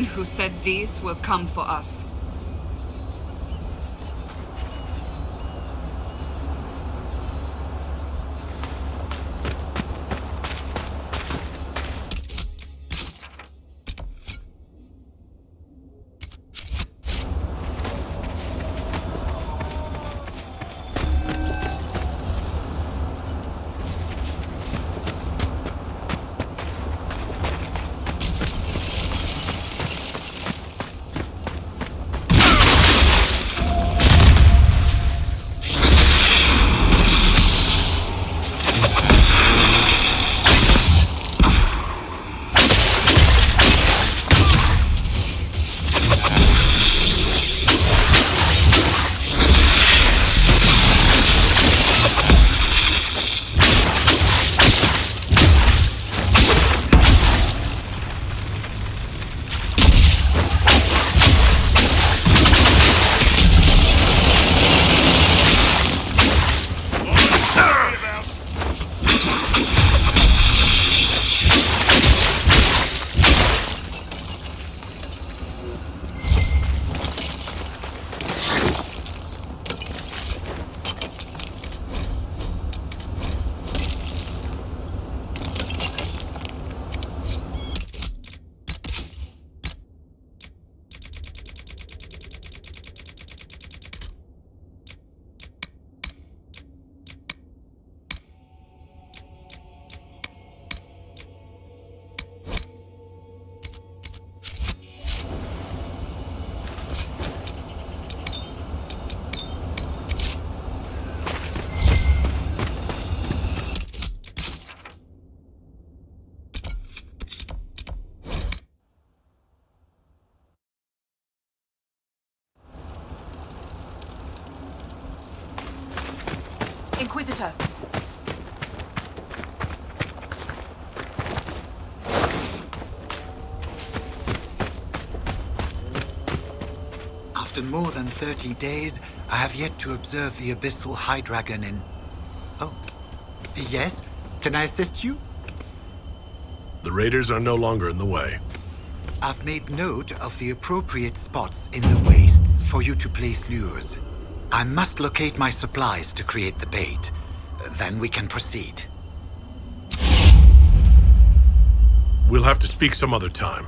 man who said these will come for us. Inquisitor. After more than 30 days, I have yet to observe the abyssal high dragon in... Oh, yes? Can I assist you? The raiders are no longer in the way. I've made note of the appropriate spots in the wastes for you to place lures. I must locate my supplies to create the bait. Then we can proceed. We'll have to speak some other time.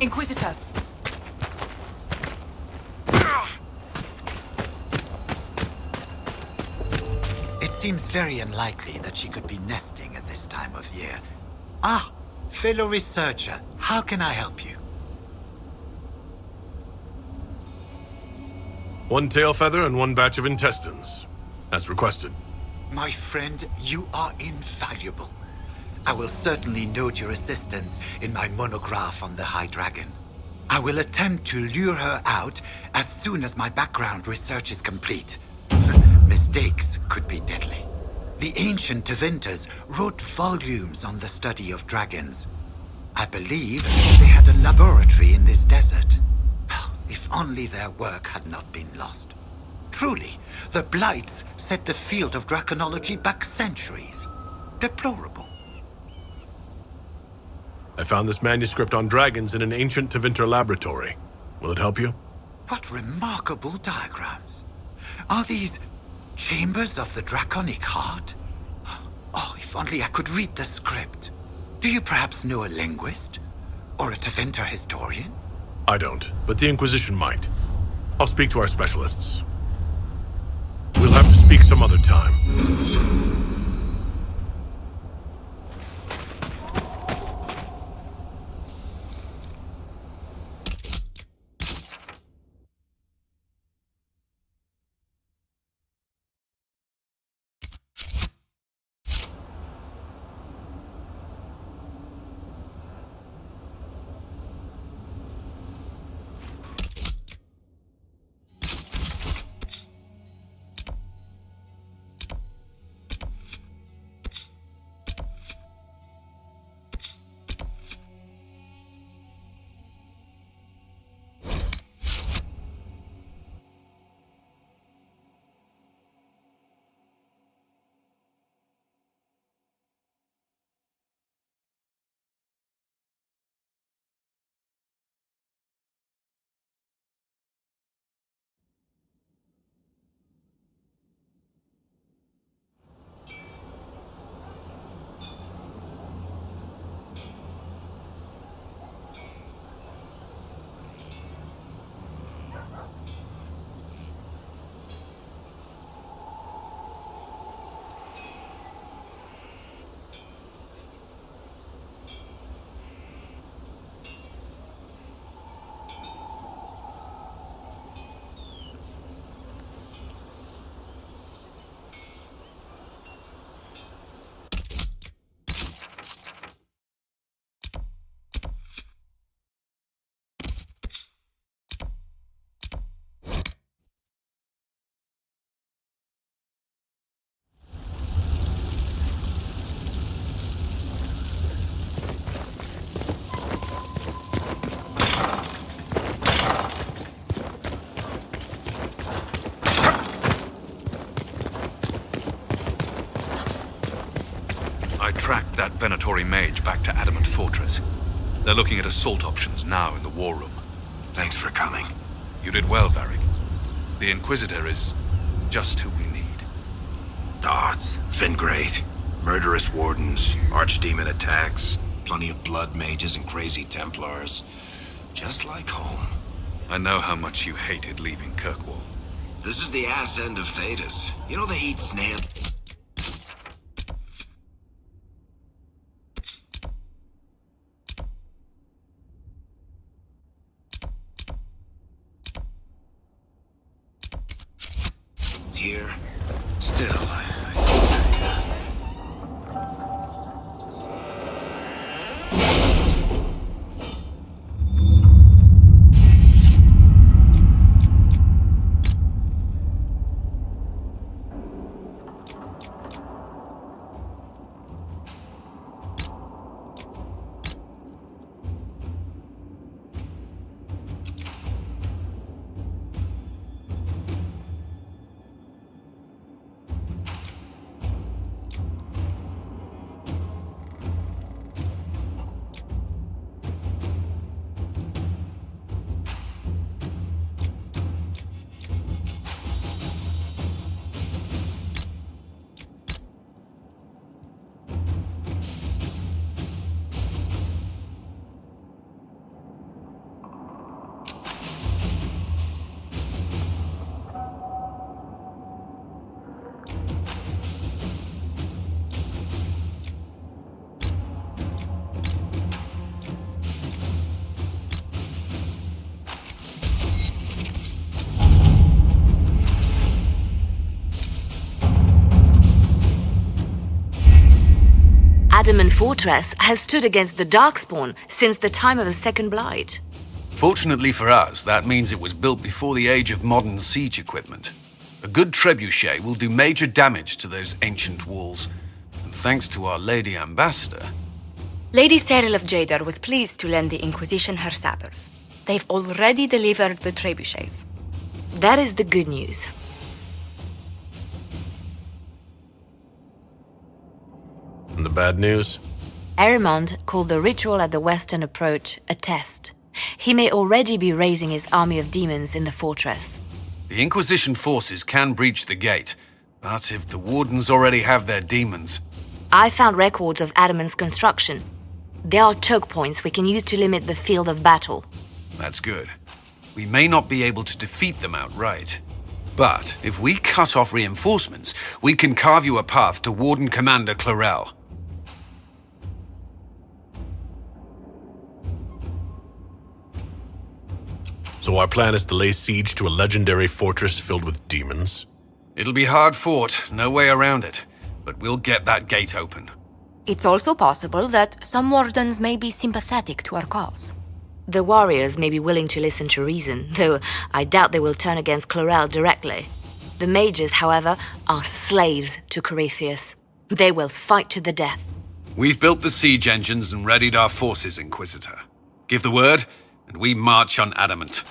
Inquisitor. It seems very unlikely that she could be nesting at this time of year. Ah, fellow researcher, how can I help you? One tail feather and one batch of intestines, as requested. My friend, you are invaluable. I will certainly note your assistance in my monograph on the High Dragon. I will attempt to lure her out as soon as my background research is complete. Mistakes could be deadly. The ancient Tevinters wrote volumes on the study of dragons. I believe they had a laboratory in this desert. If only their work had not been lost. Truly, the Blights set the field of draconology back centuries. Deplorable. I found this manuscript on dragons in an ancient Tevinter laboratory. Will it help you? What remarkable diagrams. Are these chambers of the draconic heart? Oh, if only I could read the script. Do you perhaps know a linguist? Or a Tevinter historian? I don't, but the Inquisition might. I'll speak to our specialists. We'll have to speak some other time. I tracked that Venatori mage back to Adamant Fortress. They're looking at assault options now in the war room. Thanks for coming. You did well, Varric. The Inquisitor is just who we need. It's been great. Murderous wardens, archdemon attacks, plenty of blood mages and crazy Templars. Just like home. I know how much you hated leaving Kirkwall. This is the ass end of Thedas. You know they eat snail. Here. Still, Adamant Fortress has stood against the Darkspawn since the time of the Second Blight. Fortunately for us, that means it was built before the age of modern siege equipment. A good trebuchet will do major damage to those ancient walls. And thanks to our Lady Ambassador... Lady Cyril of Jadar was pleased to lend the Inquisition her sabers. They've already delivered the trebuchets. That is the good news. And the bad news? Arimond called the ritual at the western approach a test. He may already be raising his army of demons in the fortress. The Inquisition forces can breach the gate, but if the Wardens already have their demons... I found records of Adamant's construction. There are choke points we can use to limit the field of battle. That's good. We may not be able to defeat them outright. But if we cut off reinforcements, we can carve you a path to Warden Commander Clarel. So our plan is to lay siege to a legendary fortress filled with demons? It'll be hard fought, no way around it. But we'll get that gate open. It's also possible that some Wardens may be sympathetic to our cause. The warriors may be willing to listen to reason, though I doubt they will turn against Clarel directly. The mages, however, are slaves to Corypheus. They will fight to the death. We've built the siege engines and readied our forces, Inquisitor. Give the word, and we march on Adamant.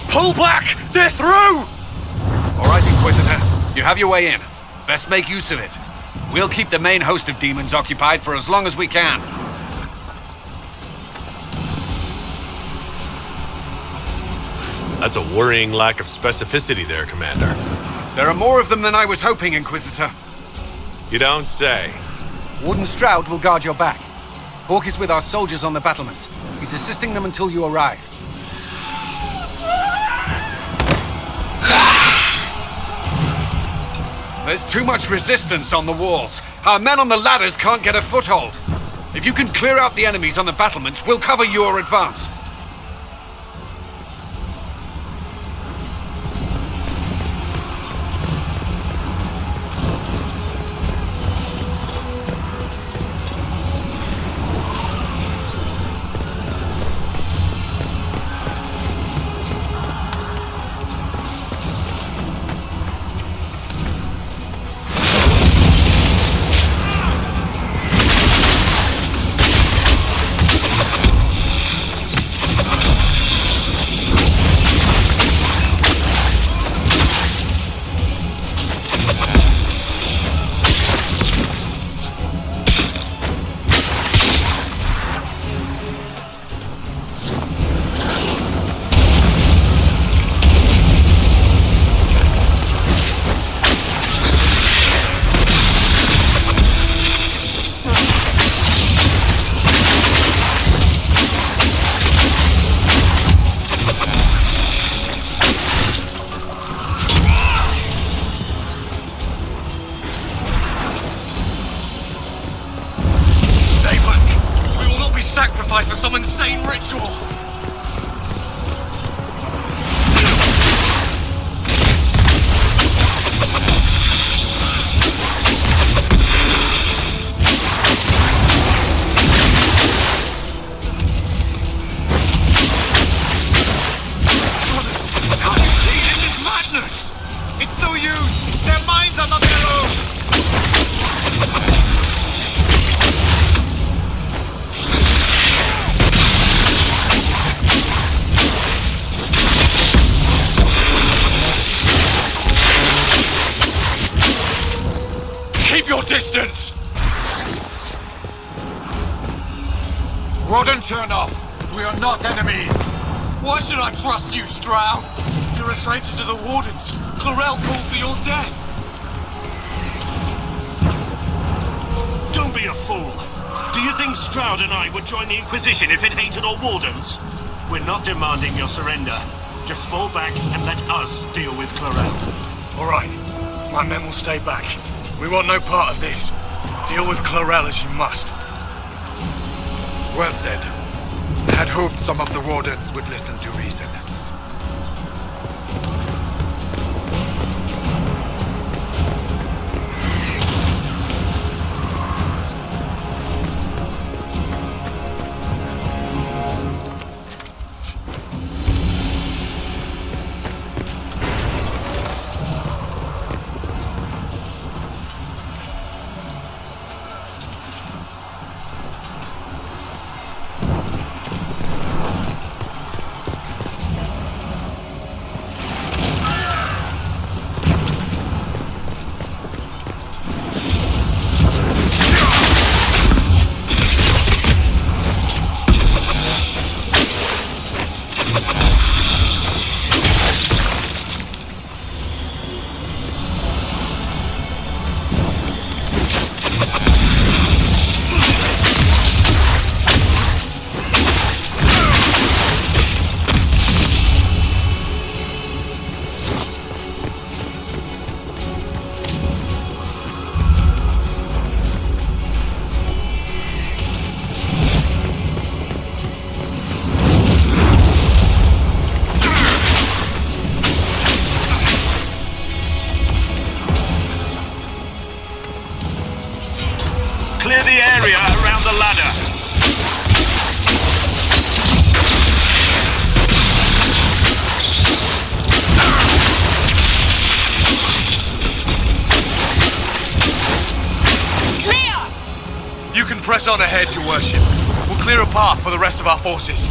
Pull back! They're through! All right, Inquisitor. You have your way in. Best make use of it. We'll keep the main host of demons occupied for as long as we can. That's a worrying lack of specificity there, Commander. There are more of them than I was hoping, Inquisitor. You don't say. Warden Stroud will guard your back. Hawk is with our soldiers on the battlements. He's assisting them until you arrive. There's too much resistance on the walls. Our men on the ladders can't get a foothold. If you can clear out the enemies on the battlements, we'll cover your advance. some insane ritual. It's no use! Their minds are not their own! Keep your distance! Warden Chernoff, we are not enemies! Why should I trust you, Stroud? You're a stranger to the Wardens. Chlorel called for your death. Don't be a fool. Do you think Stroud and I would join the Inquisition if it hated our Wardens? We're not demanding your surrender. Just fall back and let us deal with Chlorel. All right. My men will stay back. We want no part of this. Deal with Chlorel as you must. Well said. I had hoped some of the Wardens would listen to reason. Clear the area around the ladder. You can press on ahead, Your Worship. We'll clear a path for the rest of our forces.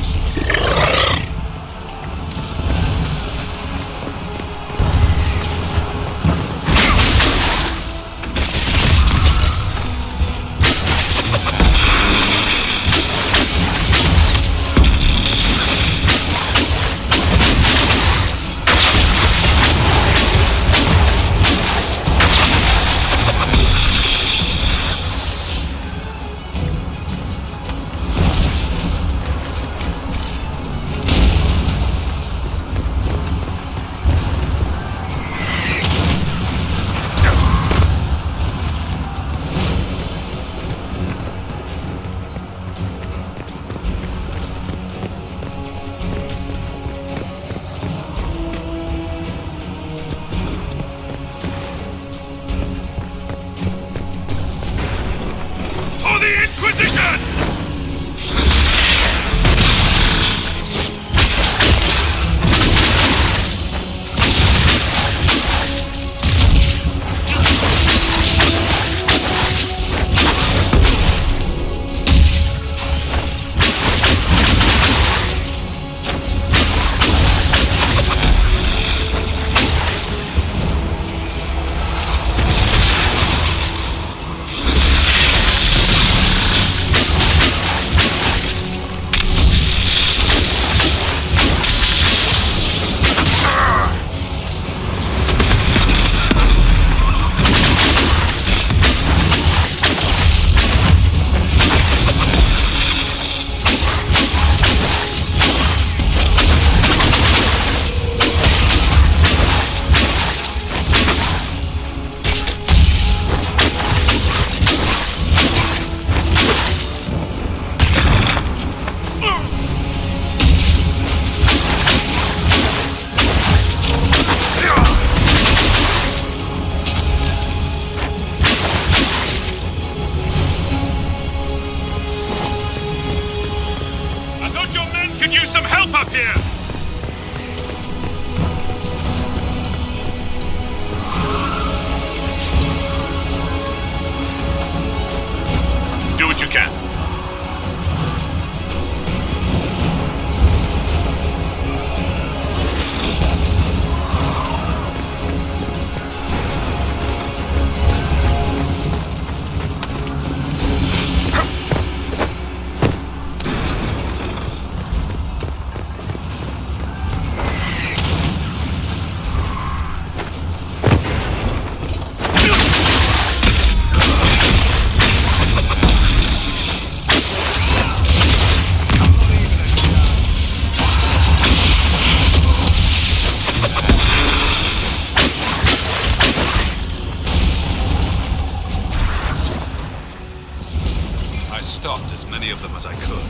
many of them as I could.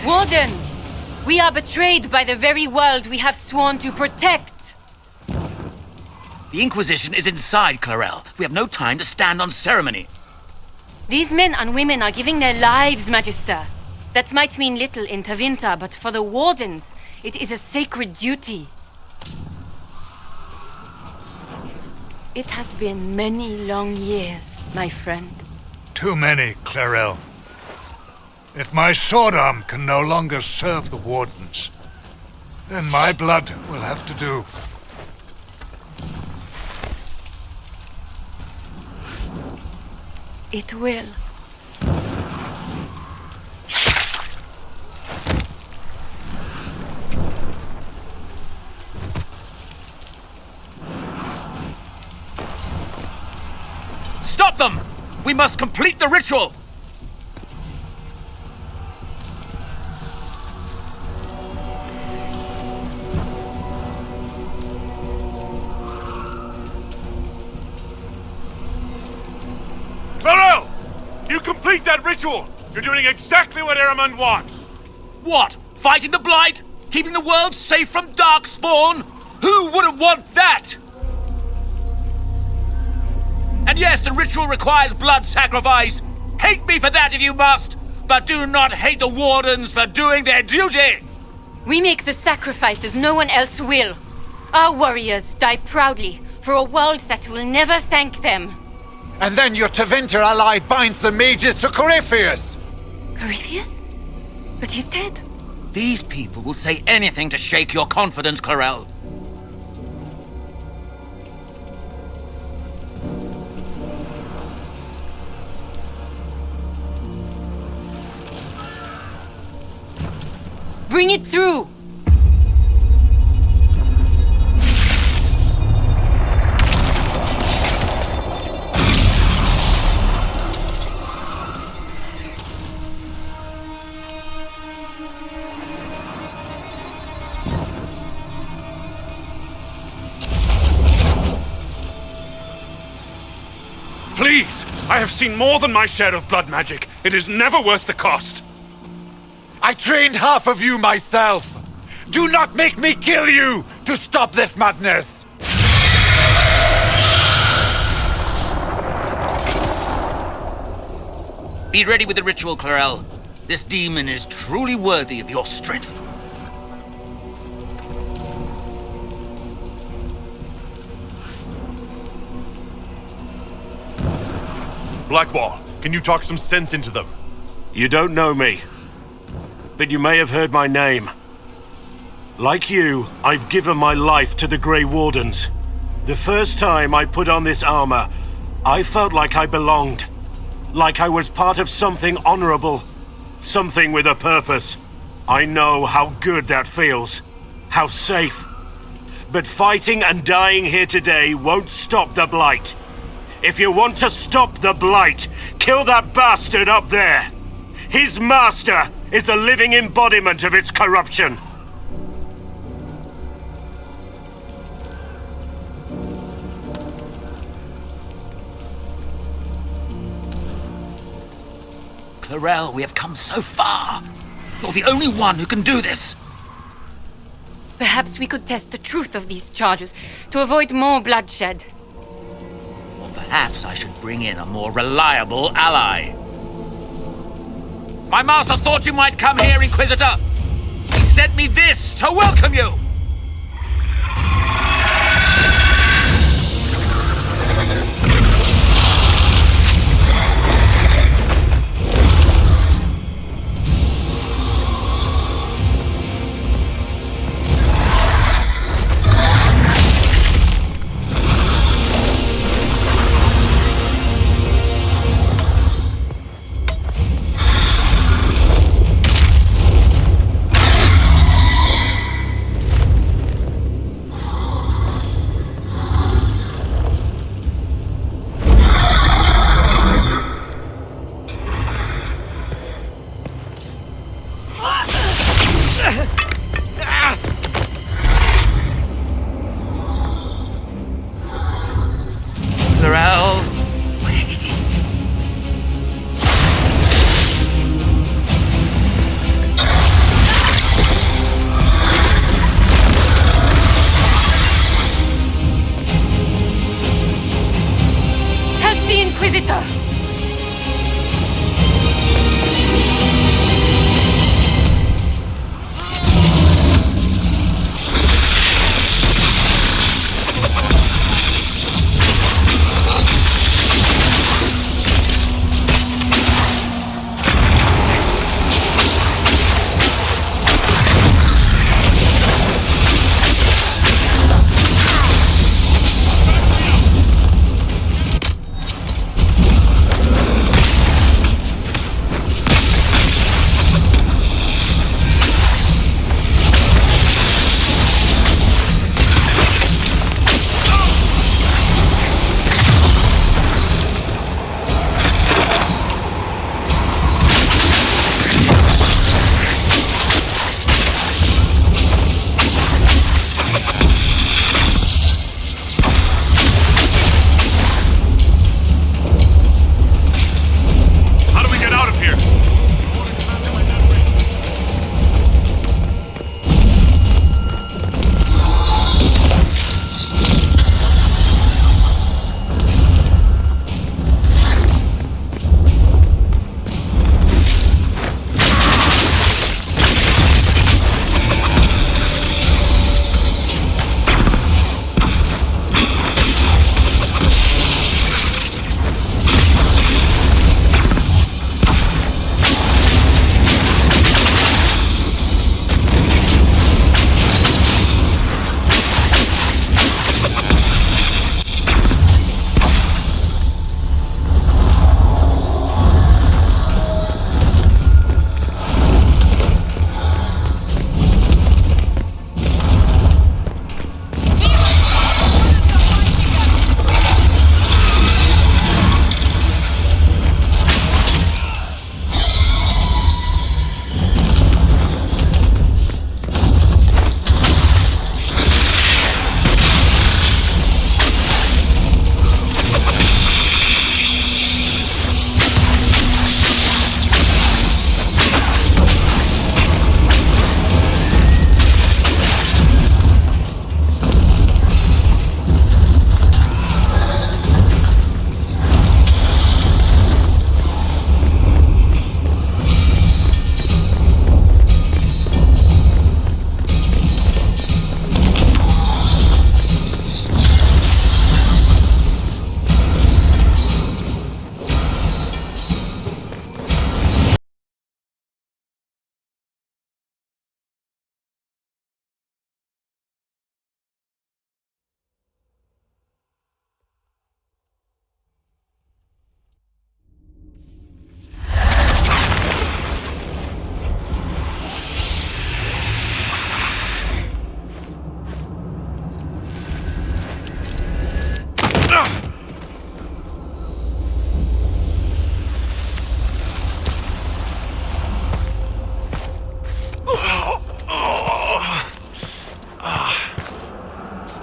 Wardens! We are betrayed by the very world we have sworn to protect! The Inquisition is inside, Clarel. We have no time to stand on ceremony. These men and women are giving their lives, Magister. That might mean little in Tevinter, but for the Wardens, it is a sacred duty. It has been many long years, my friend. Too many, Clarel. If my sword arm can no longer serve the Wardens, then my blood will have to do. It will. Stop them! We must complete the ritual! Clarel! You complete that ritual! You're doing exactly what Eramund wants! What? Fighting the Blight? Keeping the world safe from Darkspawn? Who wouldn't want that? And yes, the ritual requires blood sacrifice. Hate me for that if you must, but do not hate the Wardens for doing their duty! We make the sacrifices no one else will. Our warriors die proudly for a world that will never thank them. And then your Tevinter ally binds the mages to Corypheus! Corypheus? But he's dead. These people will say anything to shake your confidence, Clarel. Bring it through! Please! I have seen more than my share of blood magic. It is never worth the cost. I trained half of you myself! Do not make me kill you to stop this madness! Be ready with the ritual, Clarel. This demon is truly worthy of your strength. Blackwall, can you talk some sense into them? You don't know me, but you may have heard my name. Like you, I've given my life to the Grey Wardens. The first time I put on this armor, I felt like I belonged. Like I was part of something honorable. Something with a purpose. I know how good that feels. How safe. But fighting and dying here today won't stop the Blight. If you want to stop the Blight, kill that bastard up there! His master is the living embodiment of its corruption! Clarel, we have come so far. You're the only one who can do this. Perhaps we could test the truth of these charges to avoid more bloodshed. Or perhaps I should bring in a more reliable ally. My master thought you might come here, Inquisitor. He sent me this to welcome you. Inquisitor!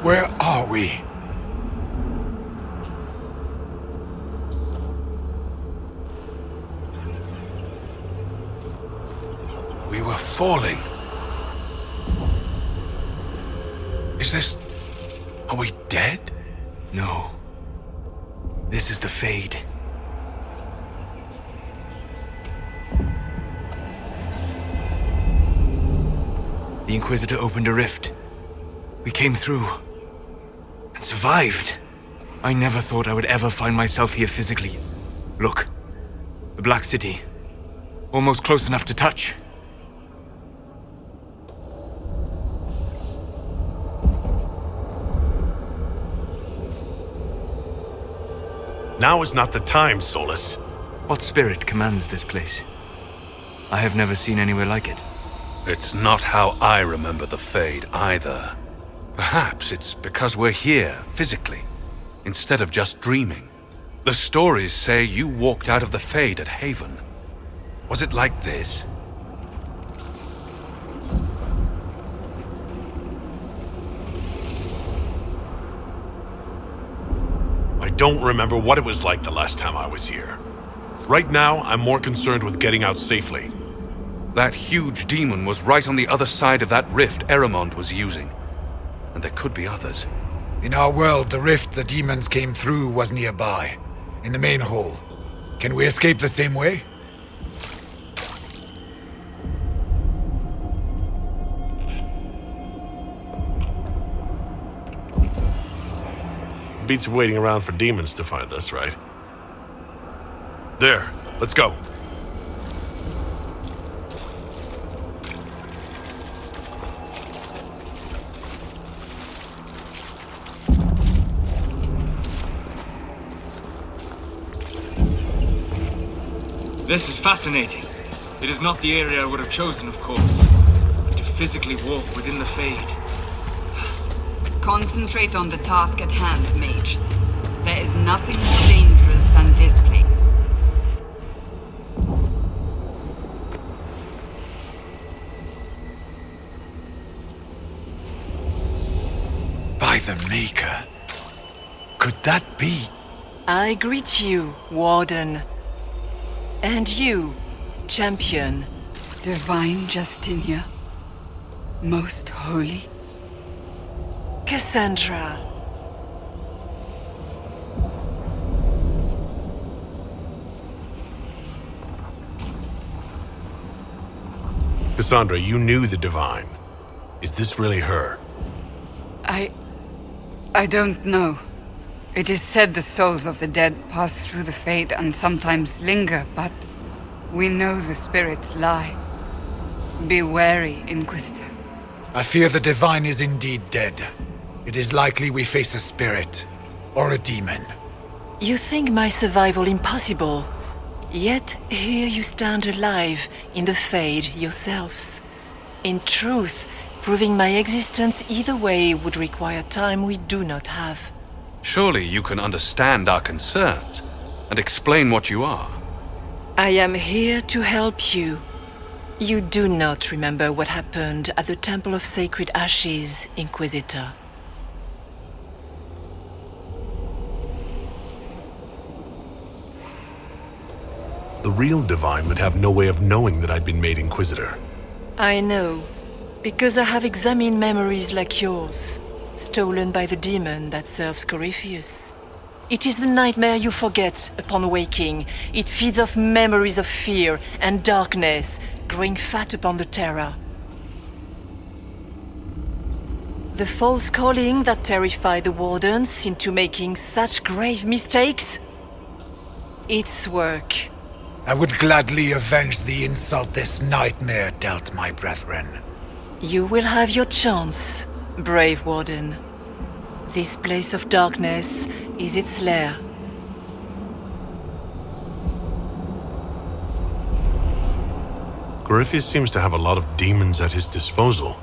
Where are we? We were falling. Is this... Are we dead? No. This is the Fade. The Inquisitor opened a rift. We came through. And survived. I never thought I would ever find myself here physically. Look. The Black City. Almost close enough to touch. Now is not the time, Solus. What spirit commands this place? I have never seen anywhere like it. It's not how I remember the Fade either. Perhaps it's because we're here, physically, instead of just dreaming. The stories say you walked out of the Fade at Haven. Was it like this? I don't remember what it was like the last time I was here. Right now, I'm more concerned with getting out safely. That huge demon was right on the other side of that rift Eramond was using. And there could be others. In our world, the rift the demons came through was nearby. in the main hall. Can we escape the same way? Beats waiting around for demons to find us, right? There, let's go. This is fascinating. It is not the area I would have chosen, of course. But to physically walk within the Fade. Concentrate on the task at hand, mage. There is nothing more dangerous than this place. By the Maker. Could that be? I greet you, Warden. And you, Champion. Divine Justinia. Most holy. Cassandra. Cassandra, you knew the Divine. Is this really her? I don't know. It is said the souls of the dead pass through the Fade and sometimes linger, but we know the spirits lie. Be wary, Inquisitor. I fear the Divine is indeed dead. It is likely we face a spirit, or a demon. You think my survival impossible, yet here you stand alive in the Fade yourselves. In truth, proving my existence either way would require time we do not have. Surely you can understand our concerns and explain what you are. I am here to help you. You do not remember what happened at the Temple of Sacred Ashes, Inquisitor. The real Divine would have no way of knowing that I'd been made Inquisitor. I know, because I have examined memories like yours, stolen by the demon that serves Corypheus. It is the nightmare you forget upon waking. It feeds off memories of fear and darkness, growing fat upon the terror. The false calling that terrified the Wardens into making such grave mistakes? Its work. I would gladly avenge the insult this nightmare dealt my brethren. You will have your chance, brave Warden. This place of darkness is its lair. Corypheus seems to have a lot of demons at his disposal.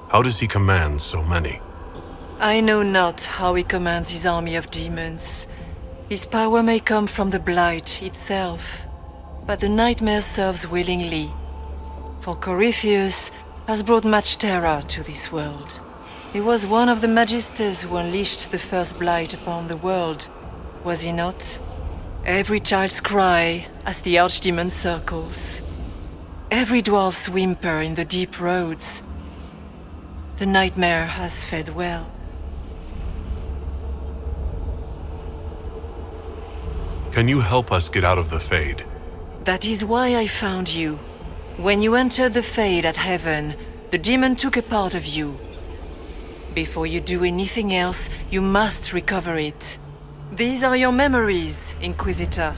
How does he command so many? I know not how he commands his army of demons. His power may come from the Blight itself, but the nightmare serves willingly. For Corypheus has brought much terror to this world. He was one of the Magisters who unleashed the first Blight upon the world, was he not? Every child's cry as the Archdemon circles. Every dwarf's whimper in the deep roads. The nightmare has fed well. Can you help us get out of the Fade? That is why I found you. When you entered the Fade at Heaven, the demon took a part of you. Before you do anything else, you must recover it. These are your memories, Inquisitor.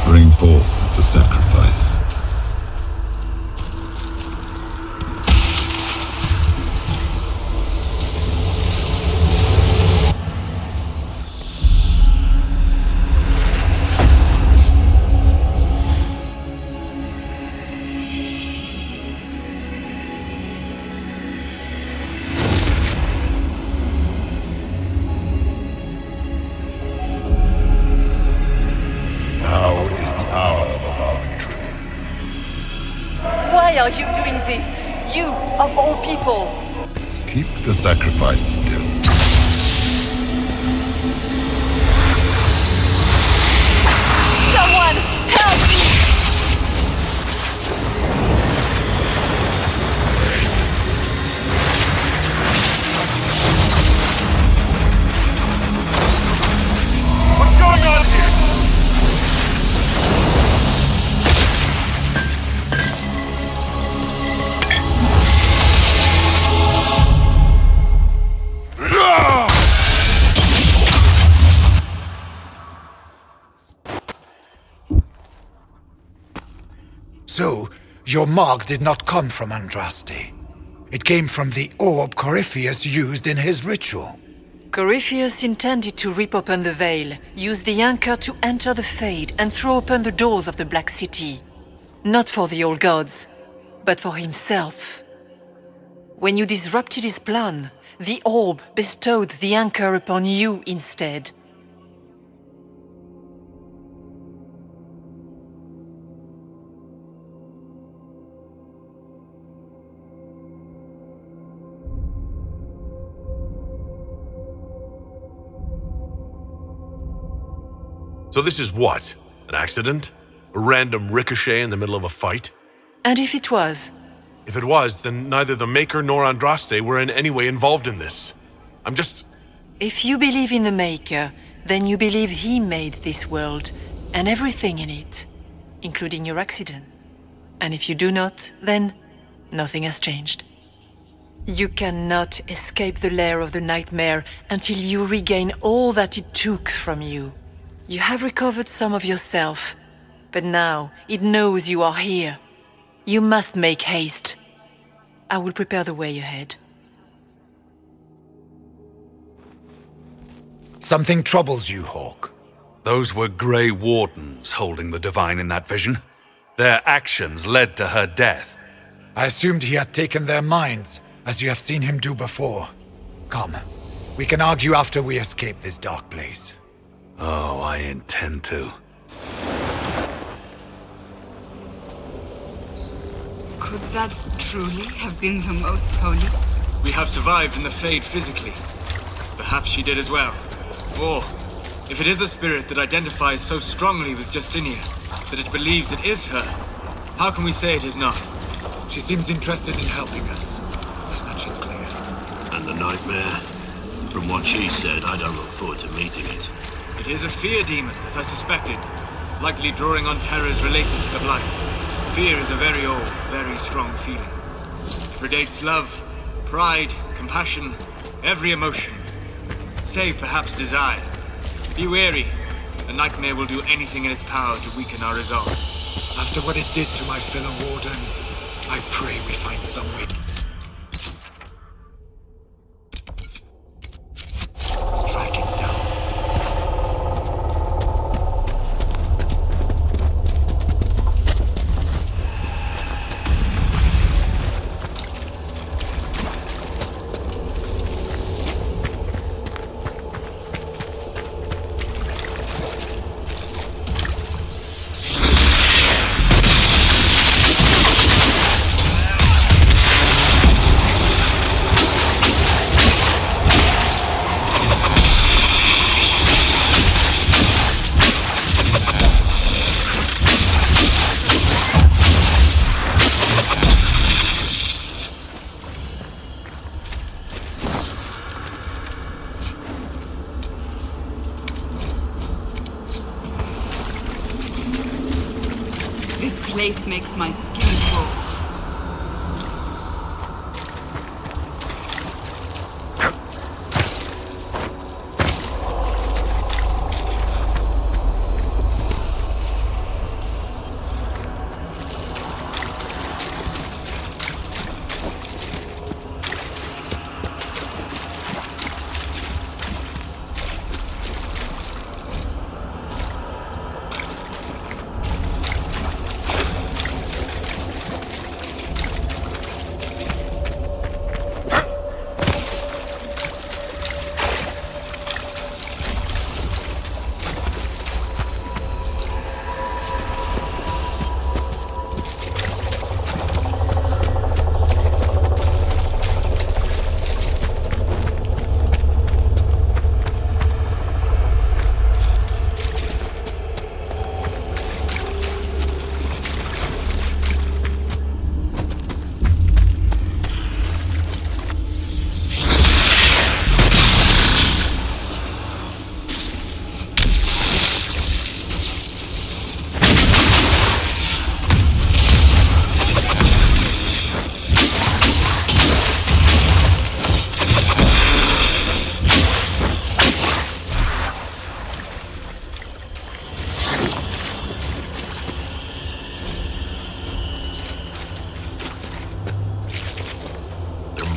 Bring forth the sacrifice. Why are you doing this? You, of all people! Keep the sacrifice still. Someone, help me! What's going on here? So, your mark did not come from Andraste. It came from the orb Corypheus used in his ritual. Corypheus intended to rip open the veil, use the anchor to enter the Fade, and throw open the doors of the Black City. Not for the old gods, but for himself. When you disrupted his plan, the orb bestowed the anchor upon you instead. So this is what? An accident? A random ricochet in the middle of a fight? And if it was? If it was, then neither the Maker nor Andraste were in any way involved in this. I'm just... If you believe in the Maker, then you believe he made this world, and everything in it, including your accident. And if you do not, then nothing has changed. You cannot escape the lair of the nightmare until you regain all that it took from you. You have recovered some of yourself, but now it knows you are here. You must make haste. I will prepare the way ahead. Something troubles you, Hawk. Those were Grey Wardens holding the Divine in that vision. Their actions led to her death. I assumed he had taken their minds, as you have seen him do before. Come, we can argue after we escape this dark place. Oh, I intend to. Could that truly have been the most holy? We have survived in the Fade physically. Perhaps she did as well. Or, if it is a spirit that identifies so strongly with Justinia, that it believes it is her, how can we say it is not? She seems interested in helping us. That much is clear. And the nightmare? From what she said, I don't look forward to meeting it. It is a fear demon, as I suspected, likely drawing on terrors related to the Blight. Fear is a very old, very strong feeling. It predates love, pride, compassion, every emotion, save perhaps desire. Be wary. The nightmare will do anything in its power to weaken our resolve. After what it did to my fellow wardens, I pray we find some way. Strike it down. This place makes my skin crawl.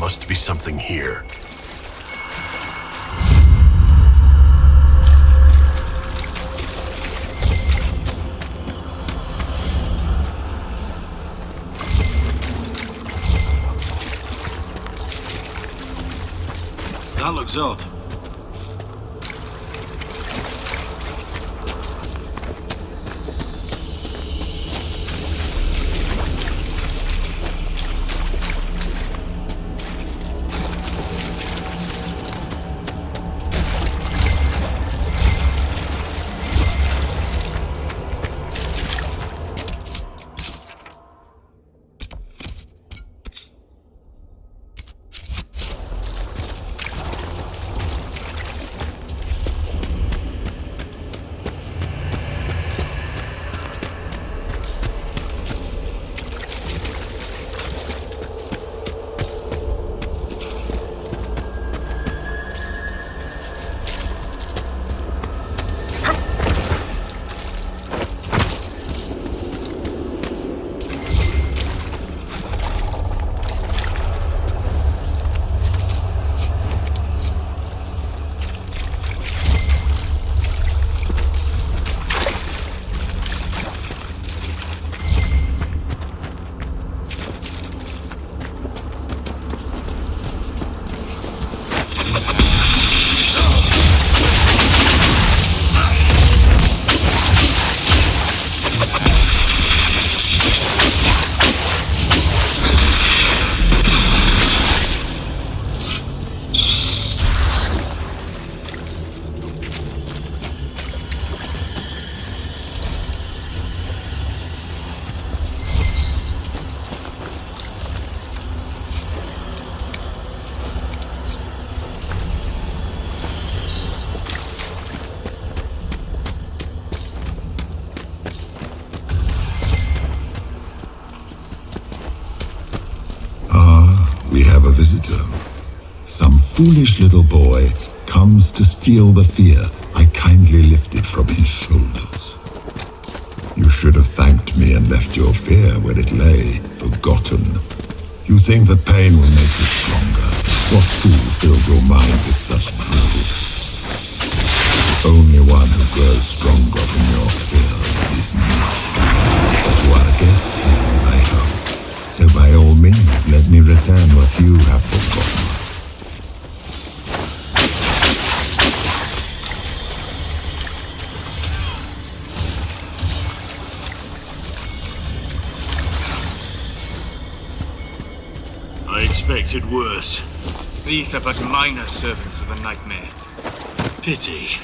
must be something here. That looks odd. We have a visitor. Some foolish little boy comes to steal the fear I kindly lifted from his shoulders. You should have thanked me and left your fear where it lay, forgotten. You think that pain will make you stronger. What fool filled your mind with such drivel? The only one who grows stronger from your fear is me. You are a guest here, I hope. So by all means, let me return what you have forgotten. I expected worse. These are but minor servants of the nightmare. Pity.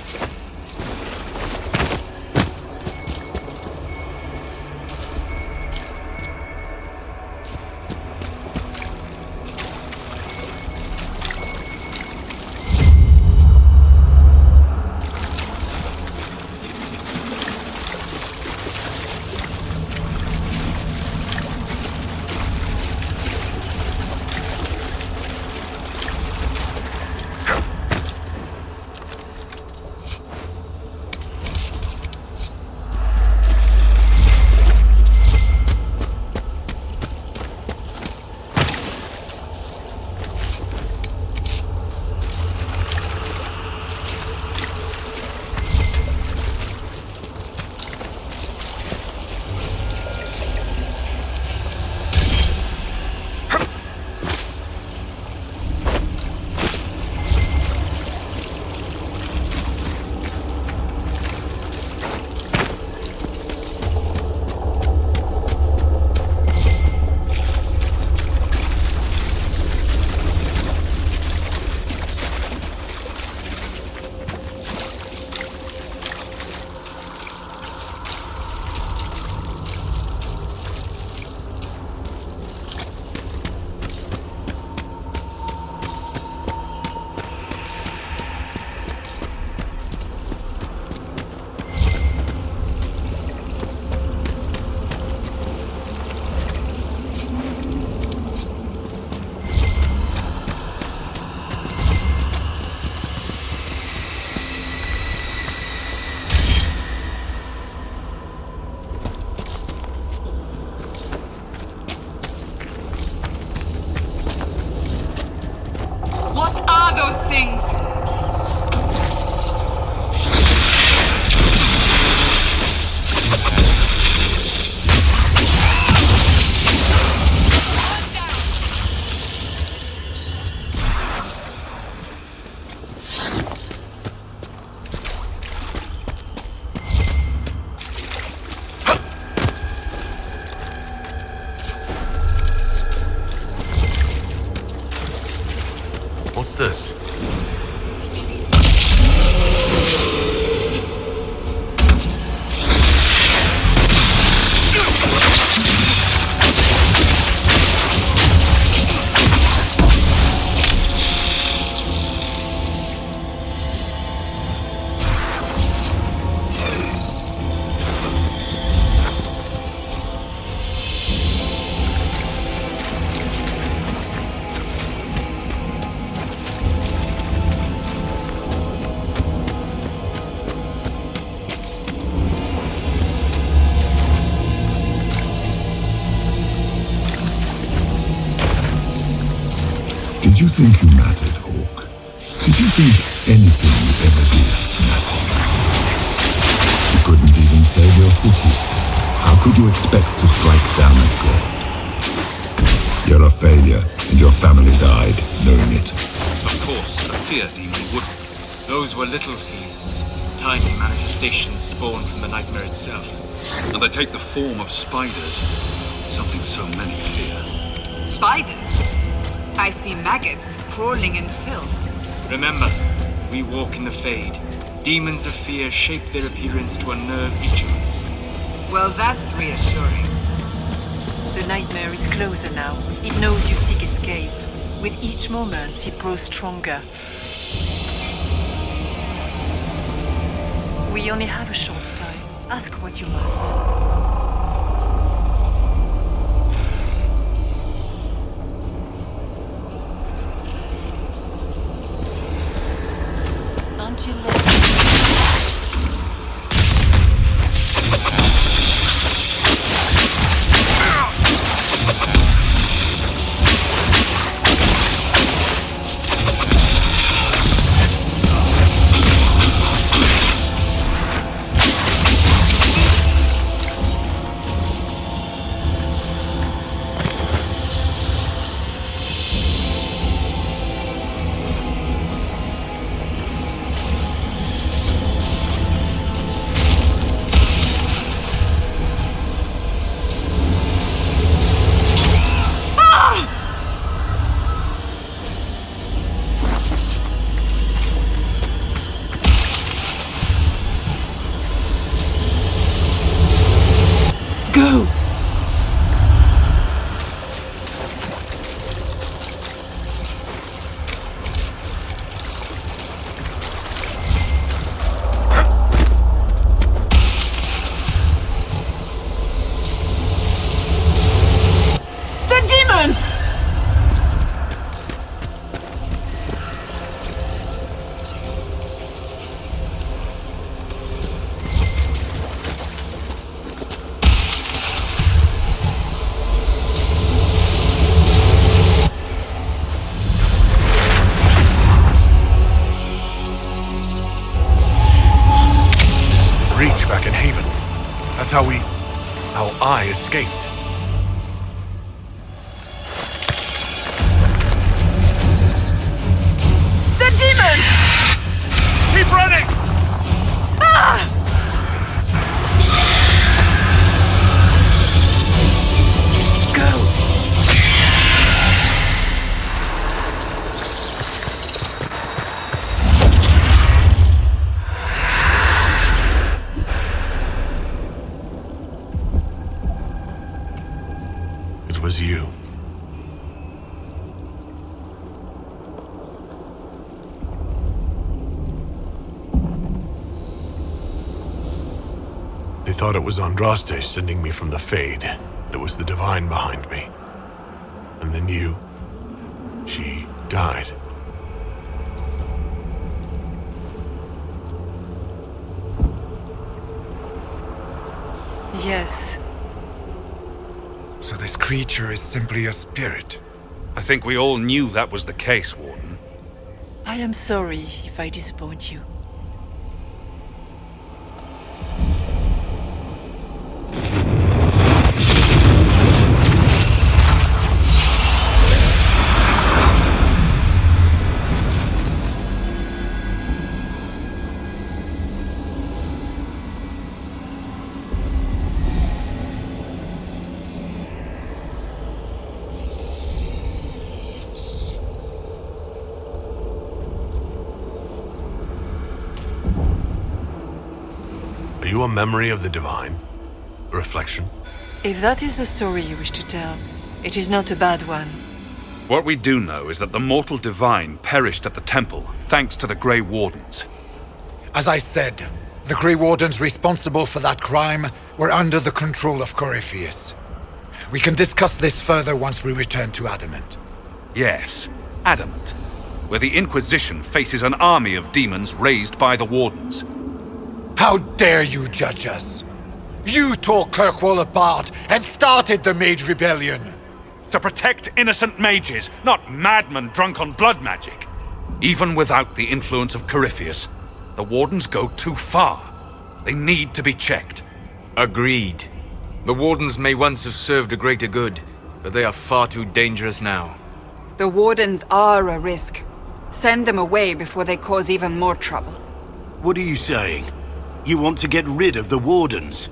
those things! What's this? Did you think you mattered, Hawk? Did you think anything you ever did mattered? You couldn't even save your city. How could you expect to strike down a god? You're a failure, and your family died knowing it. Of course, a fear demon wouldn't. Those were little fears. Tiny manifestations spawned from the nightmare itself. And they take the form of spiders. Something so many fear. Spiders? I see maggots crawling in filth. Remember, we walk in the Fade. Demons of fear shape their appearance to unnerve each of us. Well, that's reassuring. The nightmare is closer now. It knows you seek escape. With each moment, it grows stronger. We only have a short time. Ask what you must. Until later. Go! The demons! Breach back in Haven. That's how I escaped. The demons! Keep running! Ah! It was you. They thought it was Andraste sending me from the Fade. It was the Divine behind me. And then you... she died. Yes. So this creature is simply a spirit? I think we all knew that was the case, Warden. I am sorry if I disappoint you. Are you a memory of the divine? A reflection? If that is the story you wish to tell, it is not a bad one. What we do know is that the mortal divine perished at the temple, thanks to the Grey Wardens. As I said, the Grey Wardens responsible for that crime were under the control of Corypheus. We can discuss this further once we return to Adamant. Yes, Adamant, where the Inquisition faces an army of demons raised by the Wardens. How dare you judge us? You tore Kirkwall apart and started the Mage Rebellion! To protect innocent mages, not madmen drunk on blood magic. Even without the influence of Corypheus, the Wardens go too far. They need to be checked. Agreed. The Wardens may once have served a greater good, but they are far too dangerous now. The Wardens are a risk. Send them away before they cause even more trouble. What are you saying? You want to get rid of the Wardens?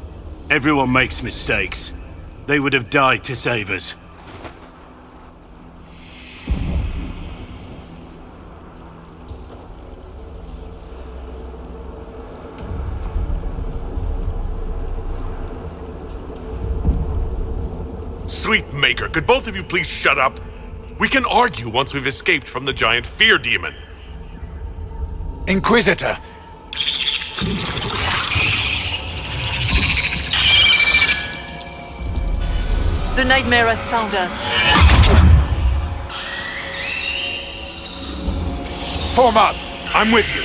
Everyone makes mistakes. They would have died to save us. Sweet Maker, could both of you please shut up? We can argue once we've escaped from the giant fear demon. Inquisitor! The nightmare has found us. Form up! I'm with you.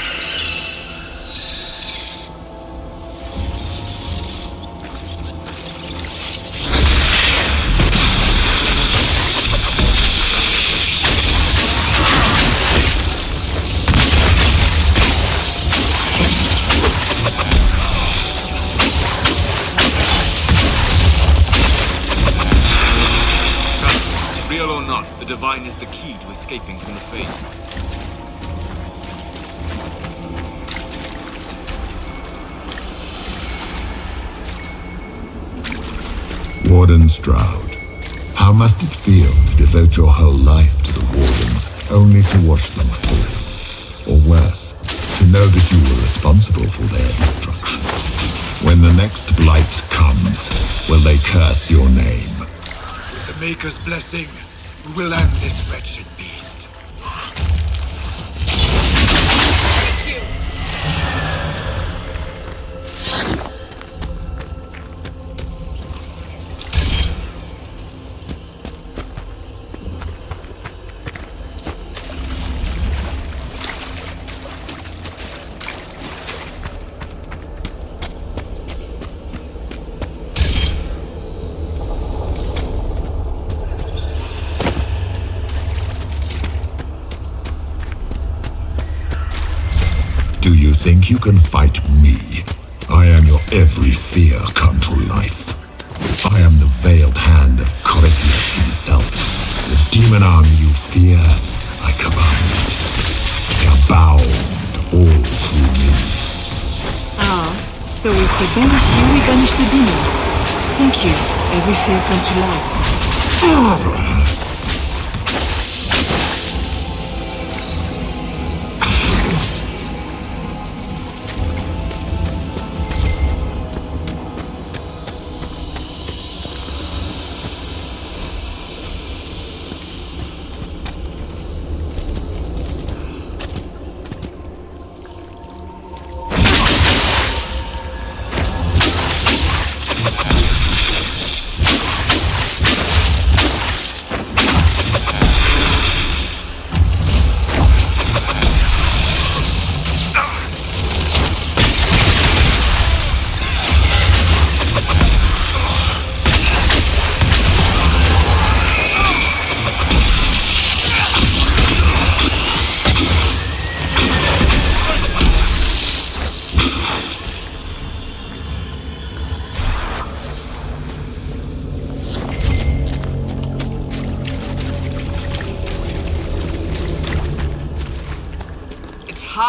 Real or not, the divine is the key to escaping from the fate. Warden Stroud, how must it feel to devote your whole life to the Wardens, only to watch them fall? Or worse, to know that you were responsible for their destruction. When the next blight comes, will they curse your name? With the Maker's blessing, we will end this wretched beast. Do you think you can fight me? I am your every fear come to life. I am the veiled hand of Corypheus himself. The demon army you fear, I command. They are bound all through me. Ah, so if we banish you, we banish the demons. Thank you. Every fear come to life.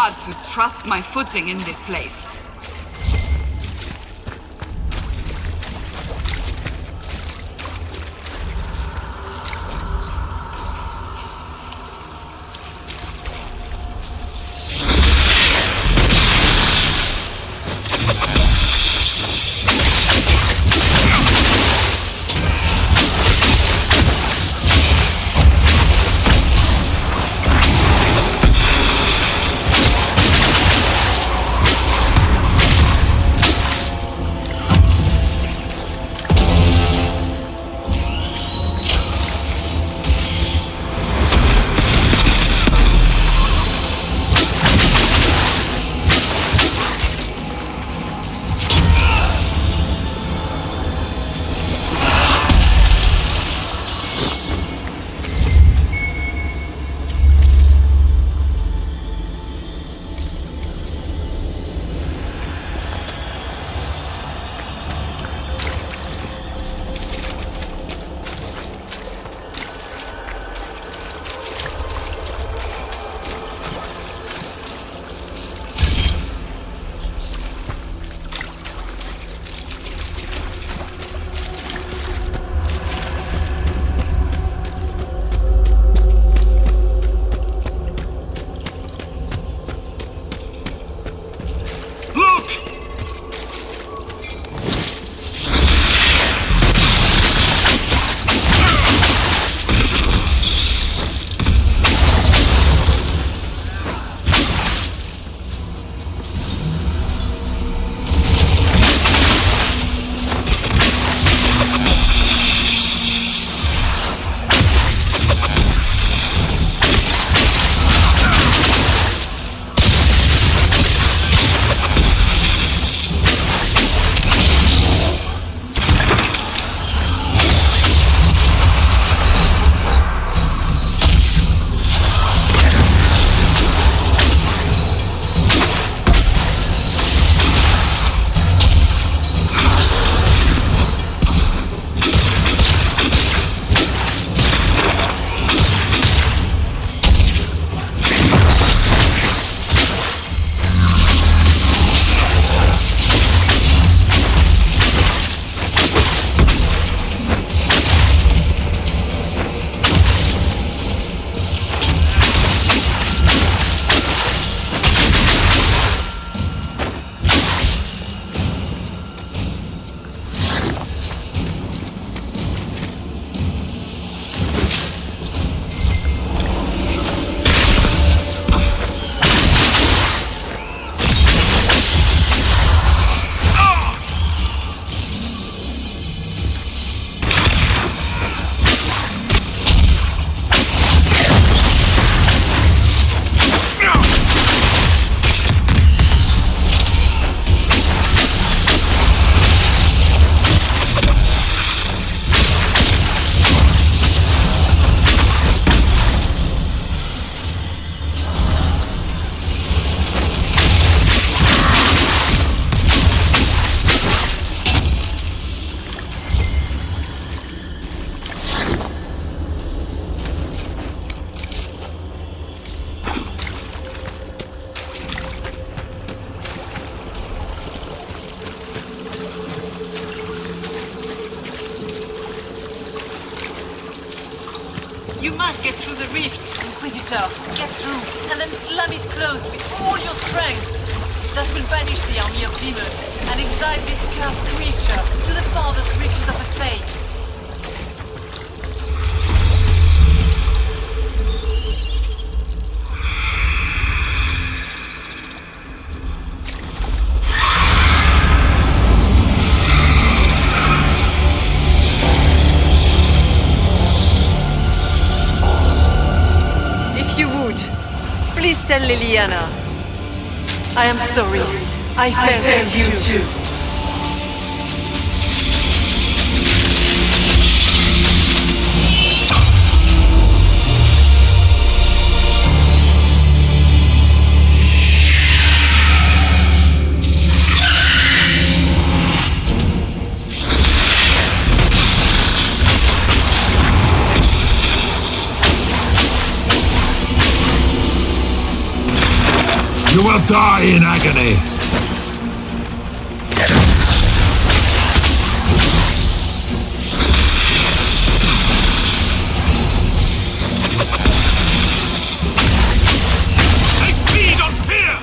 hard to trust my footing in this place. You must get through the rift, Inquisitor. Get through, and then slam it closed with all your strength. That will banish the army of demons and exile this cursed creature to the farthest reaches of the fate. Please tell Liliana. I am sorry. I failed you too. You will die in agony. Take feed on fear!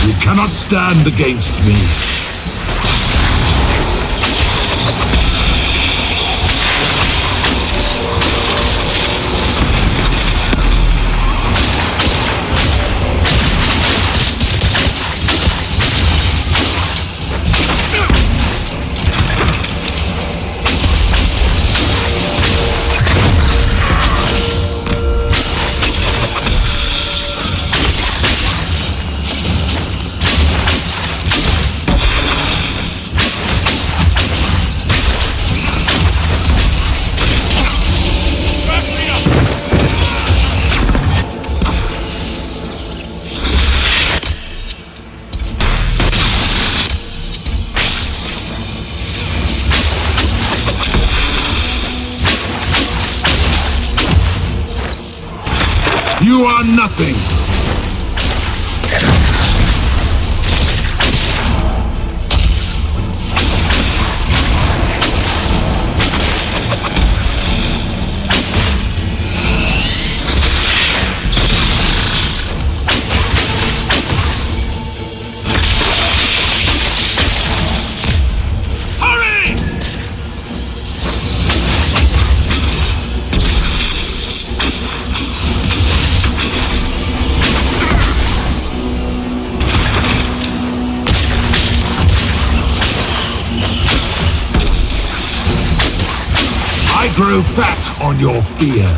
You cannot stand against me. You are nothing. I grow fat on your fear.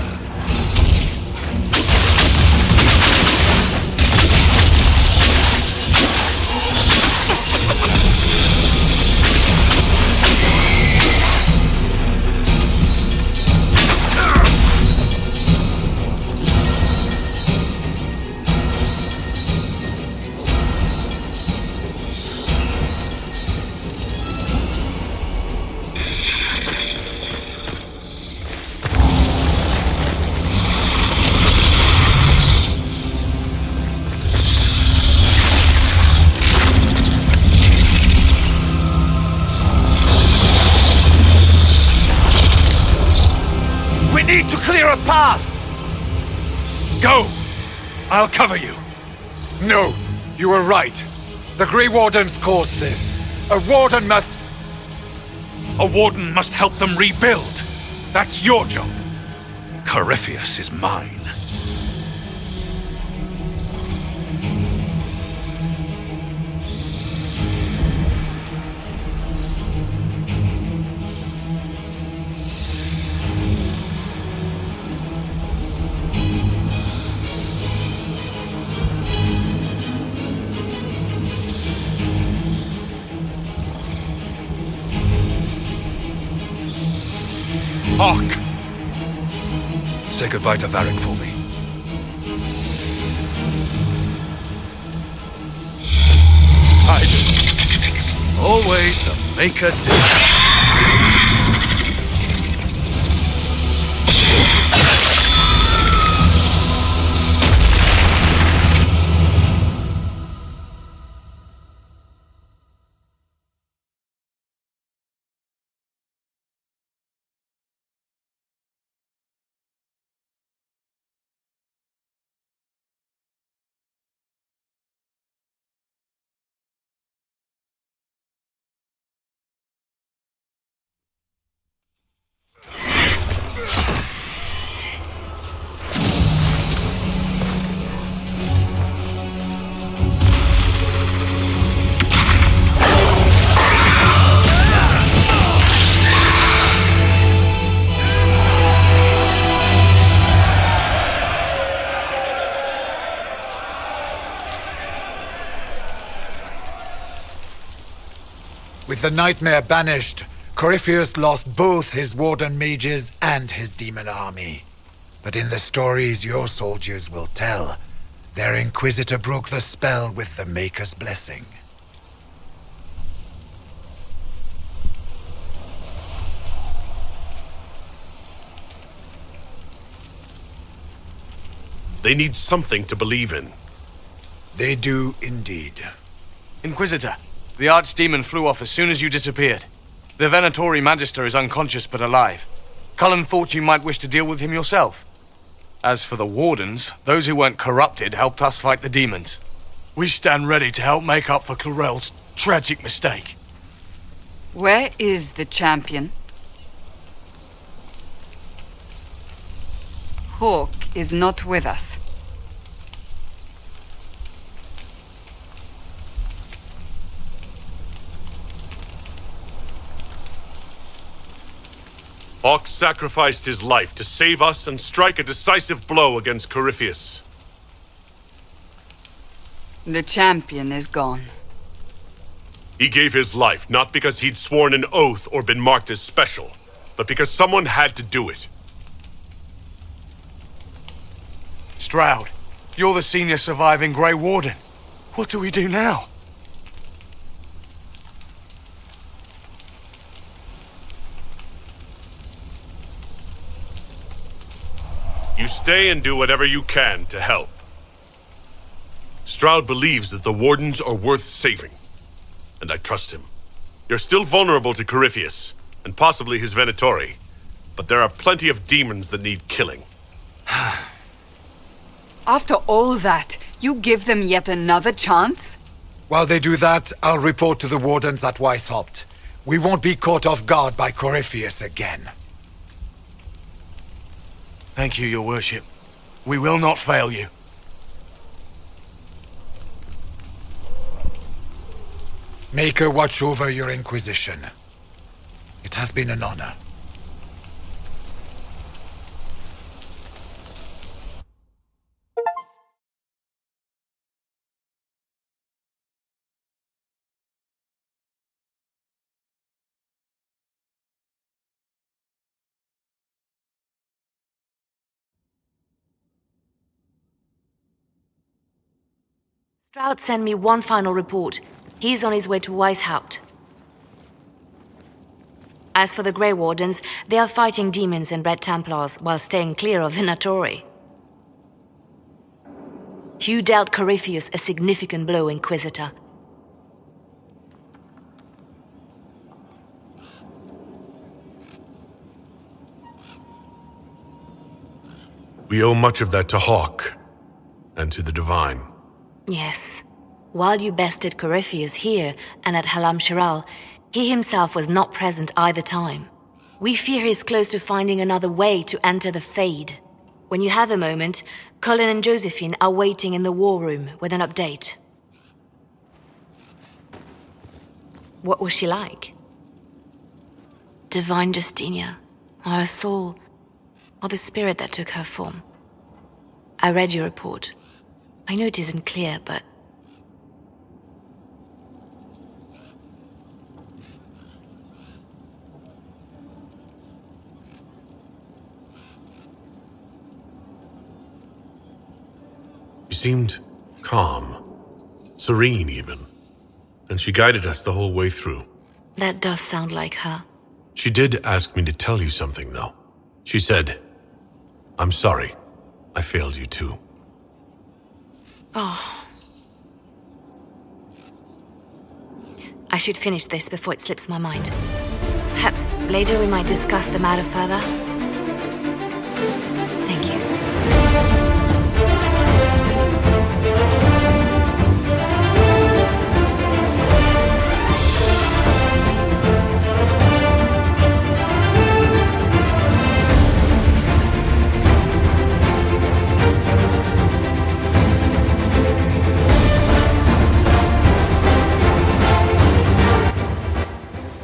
Need to clear a path! Go! I'll cover you. No, you were right. The Grey Wardens caused this. A warden must... A warden must help them rebuild. That's your job. Corypheus is mine. Hawk! Say goodbye to Varric for me. Spiders. Always the maker do. With the nightmare banished, Corypheus lost both his warden mages and his demon army. But in the stories your soldiers will tell, their Inquisitor broke the spell with the Maker's blessing. They need something to believe in. They do indeed. Inquisitor, the archdemon flew off as soon as you disappeared. The Venatori Magister is unconscious but alive. Cullen thought you might wish to deal with him yourself. As for the Wardens, those who weren't corrupted helped us fight the demons. We stand ready to help make up for Clarel's tragic mistake. Where is the champion? Hawk is not with us. Hawk sacrificed his life to save us and strike a decisive blow against Corypheus. The champion is gone. He gave his life not because he'd sworn an oath or been marked as special, but because someone had to do it. Stroud, you're the senior surviving Grey Warden. What do we do now? You stay and do whatever you can to help. Stroud believes that the Wardens are worth saving, and I trust him. You're still vulnerable to Corypheus, and possibly his Venatori, but there are plenty of demons that need killing. After all that, you give them yet another chance? While they do that, I'll report to the Wardens at Weishaupt. We won't be caught off guard by Corypheus again. Thank you, Your Worship. We will not fail you. Make her watch over your Inquisition. It has been an honor. Stroud sent me one final report. He's on his way to Weishaupt. As for the Grey Wardens, they are fighting demons and Red Templars while staying clear of Venatori. You dealt Corypheus a significant blow, Inquisitor. We owe much of that to Hawk, and to the Divine. Yes. While you bested Corypheus here and at Halam Shiral, he himself was not present either time. We fear he's close to finding another way to enter the Fade. When you have a moment, Colin and Josephine are waiting in the war room with an update. What was she like? Divine Justinia, or her soul, or the spirit that took her form. I read your report. I know it isn't clear, but... She seemed calm, serene even, and she guided us the whole way through. That does sound like her. She did ask me to tell you something, though. She said, "I'm sorry. I failed you too." Oh. I should finish this before it slips my mind. Perhaps later we might discuss the matter further.